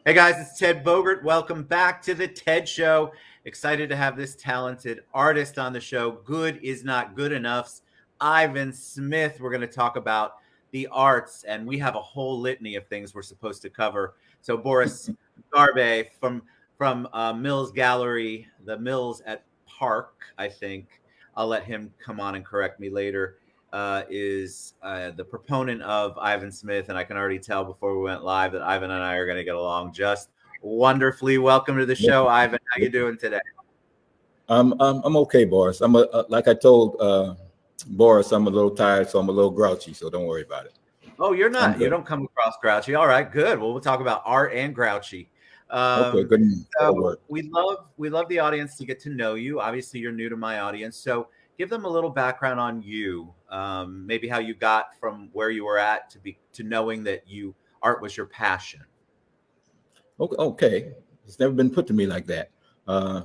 Hey guys, it's Ted Bogert. Welcome back to the TED Show. Excited to have this talented artist on the show. Good is not good enough's Ivan Smith. We're going to talk about the arts, and we have a whole litany of things we're supposed to cover. So Boris Garbe from Mills Gallery, the Mills at Park, I think. I'll let him come on and correct me later. Is the proponent of Ivan Smith, and I can already tell before we went live that Ivan and I are going to get along just wonderfully. Welcome to the show, Ivan. How you doing today? I'm okay, Boris. Like I told Boris, I'm a little tired, so I'm a little grouchy. So don't worry about it. Oh, you're I'm not. You good. don't come across grouchy. All right, good. Well, we'll talk about art and grouchy. Okay, Um, good. That'll so work. we love the audience to get to know you. Obviously, you're new to my audience, so give them a little background on you. Maybe how you got from where you were at to knowing that art was your passion. Okay. It's never been put to me like that. Uh,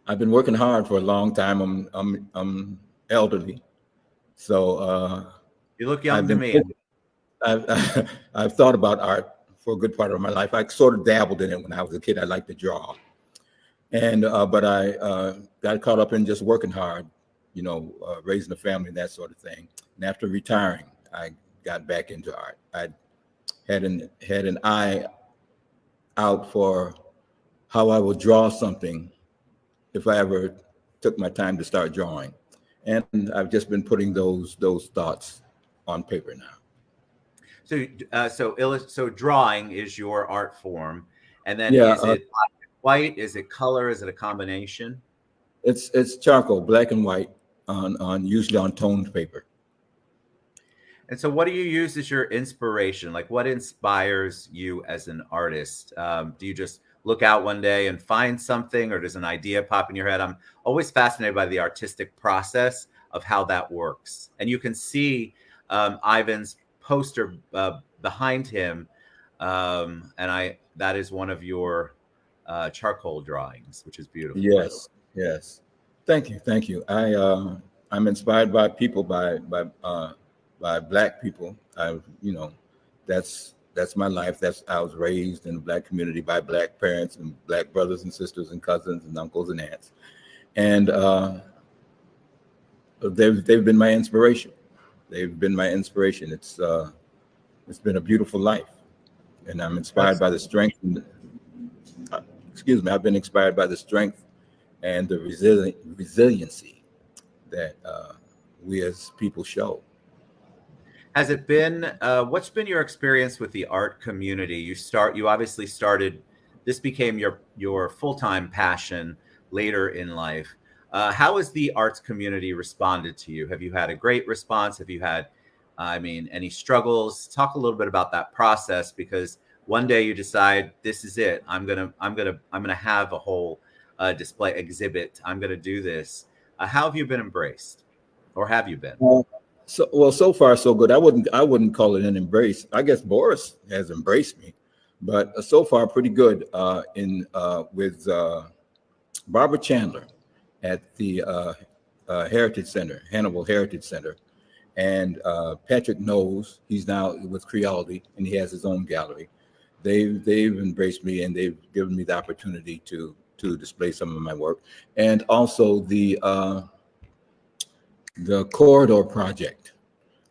I've been working hard for a long time. I'm elderly, so You look young I've to been me. I've thought about art for a good part of my life. I sort of dabbled in it when I was a kid. I liked to draw, and but I got caught up in just working hard, raising a family and that sort of thing. And after retiring, I got back into art. I had an eye out for how I would draw something if I ever took my time to start drawing, and I've just been putting those thoughts on paper now. So drawing is your art form, and then Yeah, is it black and white? Is it color? Is it a combination? it's charcoal, black and white, on usually on toned paper. And so, what do you use as your inspiration? Like, what inspires you as an artist? Do you just look out one day and find something, or does an idea pop in your head? I'm always fascinated by the artistic process of how that works. And you can see Ivan's poster behind him, and I that is one of your charcoal drawings, which is beautiful, by the way. Yes, yes. Thank you. I'm inspired by people, by Black people. That's my life. That's I was raised in the Black community by Black parents and Black brothers and sisters and cousins and uncles and aunts, and they've been my inspiration. They've been my inspiration. It's been a beautiful life, and I'm inspired That's by the strength. Excuse me. I've been inspired by the strength and the resiliency that we as people show. Has it been what's been your experience with the art community? You obviously started this became your full-time passion later in life. How has the arts community responded to you? Have you had a great response? Have you had any struggles? Talk a little bit about that process because one day you decide this is it. I'm gonna have a whole display exhibit. I'm gonna do this. How have you been embraced, or have you been? So far so good. I wouldn't call it an embrace. I guess Boris has embraced me, but so far pretty good. In with Barbara Chandler at the Heritage Center, Hannibal Heritage Center, and Patrick Knowles. He's now with Creality, and he has his own gallery. They've embraced me, and they've given me the opportunity to display some of my work, and also the Corridor Project.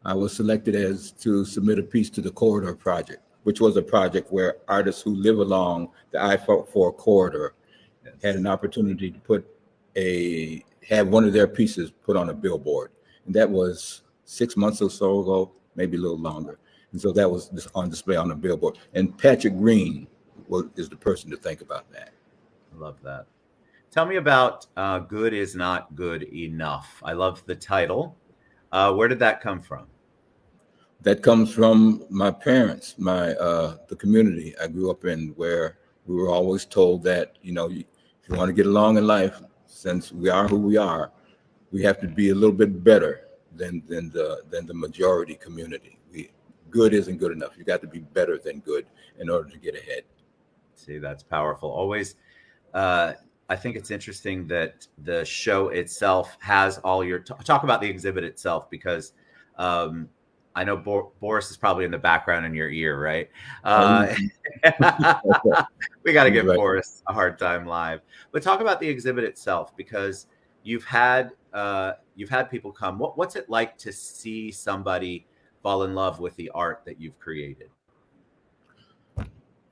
I was selected as to submit a piece to the Corridor Project, which was a project where artists who live along the I-4 corridor had an opportunity to have one of their pieces put on a billboard. And that was 6 months or so ago, maybe a little longer. And so that was just on display on a billboard. And Patrick Green is the person to think about that. Love that. Tell me about Good is Not Good Enough. I love the title. Where did that come from? That comes from my parents, the community I grew up in, where we were always told that if you want to get along in life, since we are who we are, we have to be a little bit better than the majority community. Good isn't good enough. You got to be better than good in order to get ahead. See, that's powerful. Always, I think it's interesting that the show itself has all your talk about the exhibit itself because I know Boris is probably in the background in your ear, right? Oh, Uh, we got to he's give right. Boris a hard time live. But talk about the exhibit itself, because you've had people come. What's it like to see somebody fall in love with the art that you've created?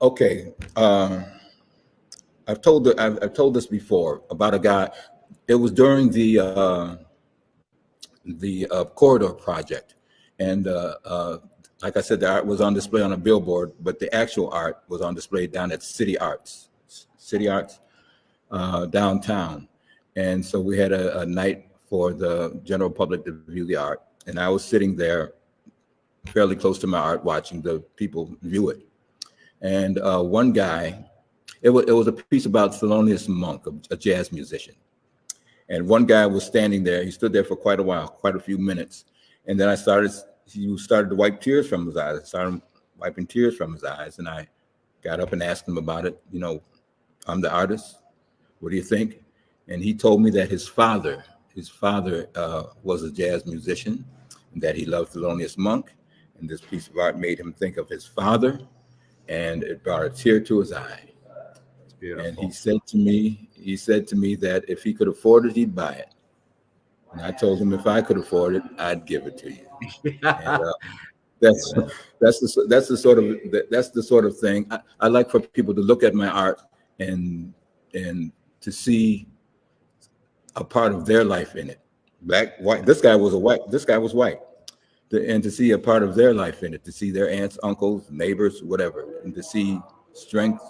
Okay. I've told this before about a guy. It was during the corridor project, and like I said, the art was on display on a billboard, but the actual art was on display down at City Arts downtown. And so we had a night for the general public to view the art, and I was sitting there fairly close to my art, watching the people view it. And one guy, it was a piece about Thelonious Monk, a jazz musician. And one guy was standing there. He stood there for quite a while, quite a few minutes. And then he started to wipe tears from his eyes. I started wiping tears from his eyes. And I got up and asked him about it. You know, I'm the artist. What do you think? And he told me that his father was a jazz musician, and that he loved Thelonious Monk. And this piece of art made him think of his father, and it brought a tear to his eye. It's And beautiful. he said to me that if he could afford it, he'd buy it. And I told him if I could afford it, I'd give it to you. And that's Amen. that's the sort of thing I like for people to look at my art and to see a part of their life in it. Black, white. This guy was white. This guy was white. And to see a part of their life in it, to see their aunts, uncles, neighbors, whatever, and to see strength,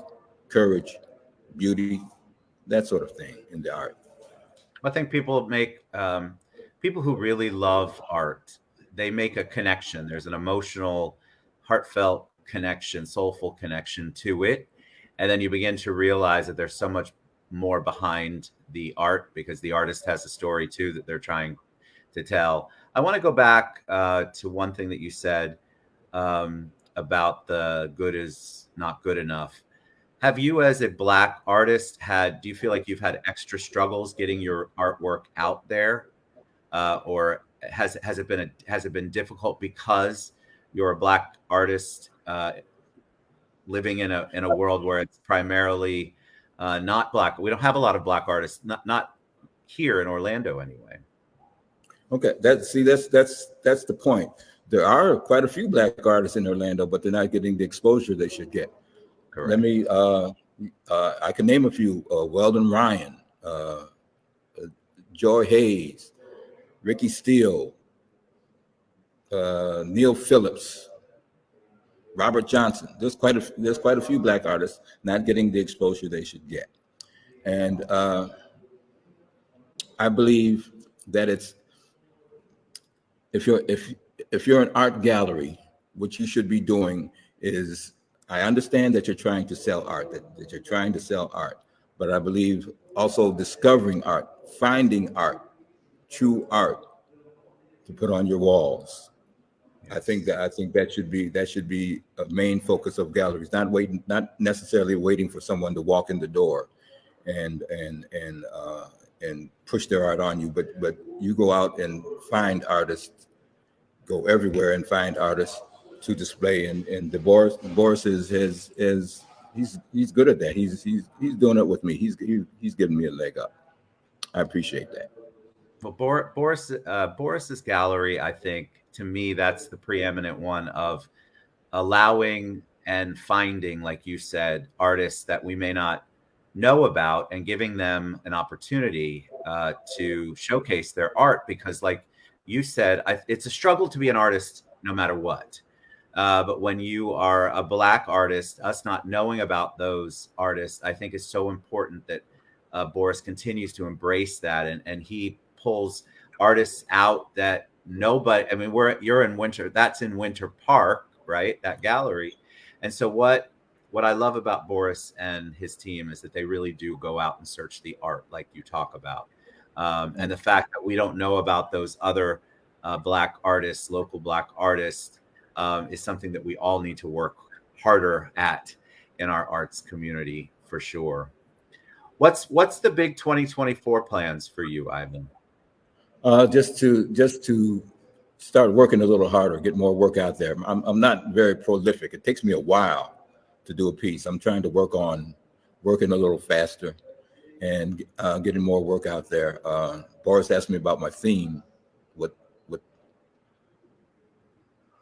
courage, beauty, that sort of thing in the art. I think people make people who really love art, they make a connection. There's an emotional, heartfelt connection, soulful connection to it. And then you begin to realize that there's so much more behind the art, because the artist has a story too that they're trying to tell. I want to go back to one thing that you said about the good is not good enough. Have you, as a Black artist, do you feel like you've had extra struggles getting your artwork out there? Or has it been difficult because you're a Black artist living in a world where it's primarily not Black? We don't have a lot of Black artists, not here in Orlando anyway. Okay, that's the point. There are quite a few Black artists in Orlando, but they're not getting the exposure they should get. Let Correct. me, I can name a few: Weldon Ryan, Joy Hayes, Ricky Steele, Neil Phillips, Robert Johnson. There's quite a few Black artists not getting the exposure they should get, and I believe that it's if you're an art gallery, what you should be doing is, I understand that you're trying to sell art, that you're trying to sell art, but I believe also discovering art, finding art, true art to put on your walls. Yes. I think that should be a main focus of galleries, not necessarily waiting for someone to walk in the door and push their art on you, but you go out and find artists, go everywhere and find artists to display. And the Boris is he's good at that. He's doing it with me. He's giving me a leg up. I appreciate that. Well, Boris's gallery, I think, to me, that's the preeminent one of allowing and finding, like you said, artists that we may not know about, and giving them an opportunity to showcase their art. Because, like you said, it's a struggle to be an artist no matter what. But when you are a Black artist, us not knowing about those artists, I think is so important that Boris continues to embrace that, and he pulls artists out that nobody. I mean, you're in Winter. That's in Winter Park, right? That gallery. And so what I love about Boris and his team is that they really do go out and search the art, like you talk about, and the fact that we don't know about those other Black artists, local Black artists, is something that we all need to work harder at in our arts community for sure. What's the big 2024 plans for you, Ivan? Just to start working a little harder, get more work out there. I'm not very prolific. It takes me a while to do a piece. I'm trying to work on working a little faster and getting more work out there. Boris asked me about my theme. What?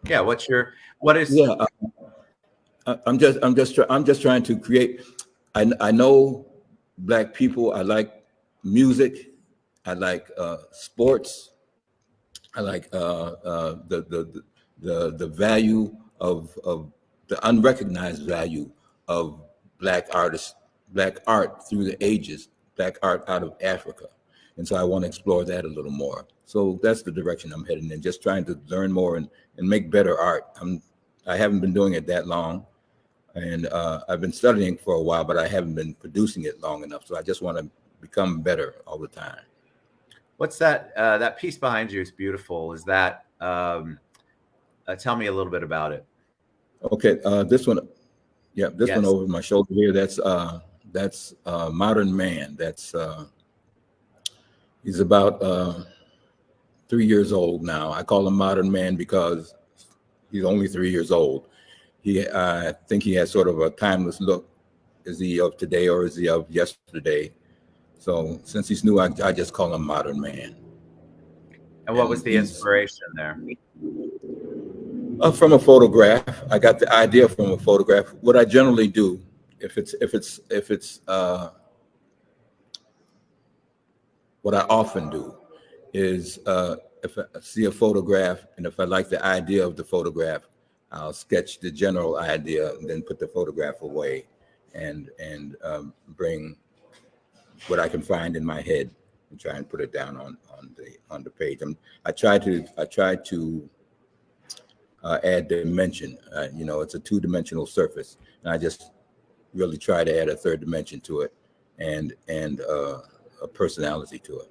Yeah. What is? Yeah, I'm just trying to create. I know Black people. I like music. I like sports. I like the value of the unrecognized value of Black artists, Black art through the ages, Black art out of Africa, and so I want to explore that a little more. So that's the direction I'm heading in, just trying to learn more and make better art. I haven't been doing it that long, and I've been studying for a while, but I haven't been producing it long enough. So I just want to become better all the time. What's that? That piece behind you is beautiful. Is that? Tell me a little bit about it. Okay, this one, yeah, this one Yes. over my shoulder here. That's Modern Man. He's about 3 years old now. I call him Modern Man because he's only 3 years old. I think he has sort of a timeless look. Is he of today or is he of yesterday? So since he's new, I just call him Modern Man. And what was the inspiration there? From a photograph. I got the idea from a photograph. What I generally do, if it's what I often do is if I see a photograph and if I like the idea of the photograph, I'll sketch the general idea and then put the photograph away and bring what I can find in my head and try and put it down on the page. I try to add dimension. It's a two-dimensional surface, and I just really try to add a third dimension to it and a personality to it.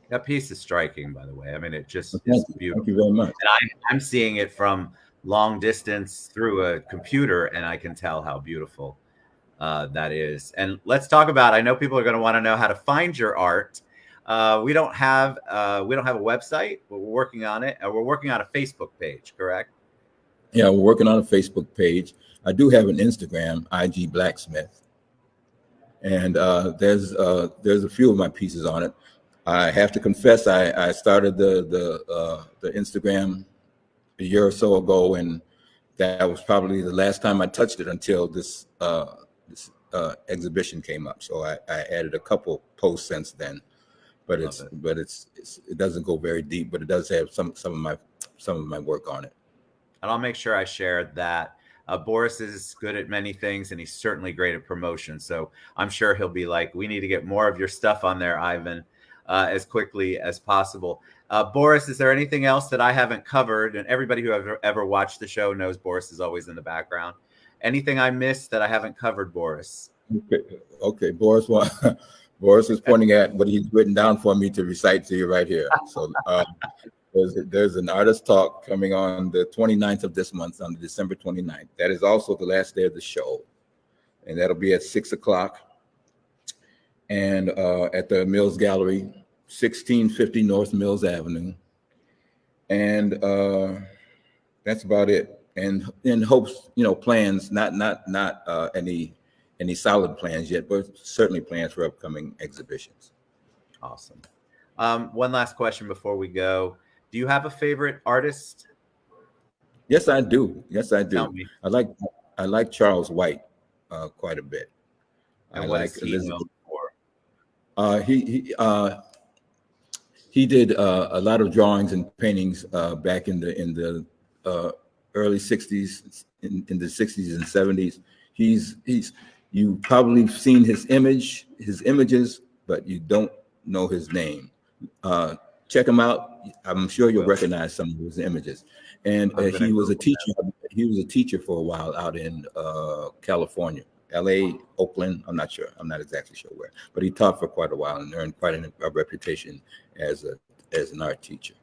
That piece is striking, by the way. I mean, it just is beautiful. Thank you very much. And I'm seeing it from long distance through a computer, and I can tell how beautiful that is. And let's talk about. I know people are going to want to know how to find your art. We don't have a website, but we're working on it. We're working on a Facebook page, correct? Yeah, we're working on a Facebook page. I do have an Instagram, IG Blacksmith, and there's a few of my pieces on it. I have to confess, I started the Instagram a year or so ago, and that was probably the last time I touched it until this exhibition came up. So I added a couple posts since then, but it doesn't go very deep, but it does have some of my work on it. And I'll make sure I share that. Boris is good at many things, and he's certainly great at promotion. So I'm sure he'll be like, we need to get more of your stuff on there, Ivan, as quickly as possible. Boris, is there anything else that I haven't covered? And everybody who ever watched the show knows Boris is always in the background. Anything I missed that I haven't covered, Boris? Okay. Boris is pointing at what he's written down for me to recite to you right here. So there's an artist talk coming on the 29th of this month, on December 29th. That is also the last day of the show. And that'll be at 6:00. And at the Mills Gallery, 1650 North Mills Avenue. And that's about it. And in hopes, plans, not any solid plans yet, but certainly plans for upcoming exhibitions. Awesome. One last question before we go. Do you have a favorite artist? Yes, I do. Tell me. I like Charles White quite a bit. And what is he known for? He did a lot of drawings and paintings back in the early 60s, in the 60s and 70s. You probably seen his images, but you don't know his name. Check him out. I'm sure you'll recognize some of his images. And he was a teacher. He was a teacher for a while out in California, LA, Oakland. I'm not sure. I'm not exactly sure where, but he taught for quite a while and earned quite a reputation as an art teacher.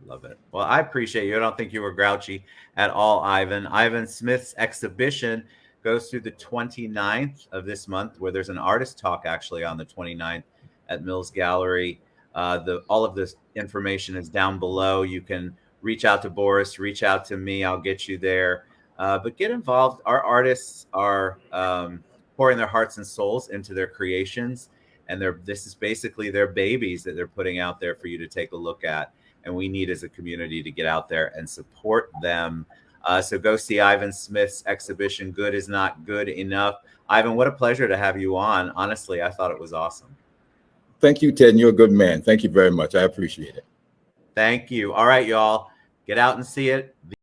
Love it. Well, I appreciate you. I don't think you were grouchy at all, Ivan. Ivan Smith's exhibition goes through the 29th of this month, where there's an artist talk actually on the 29th at Mills Gallery. All of this information is down below. You can reach out to Boris, reach out to me. I'll get you there. But get involved. Our artists are pouring their hearts and souls into their creations, and this is basically their babies that they're putting out there for you to take a look at. And we need, as a community, to get out there and support them. So go see Ivan Smith's exhibition, Good Is Not Good Enough. Ivan, what a pleasure to have you on. Honestly, I thought it was awesome. Thank you, Ted. And you're a good man. Thank you very much. I appreciate it. Thank you. All right, y'all. Get out and see it.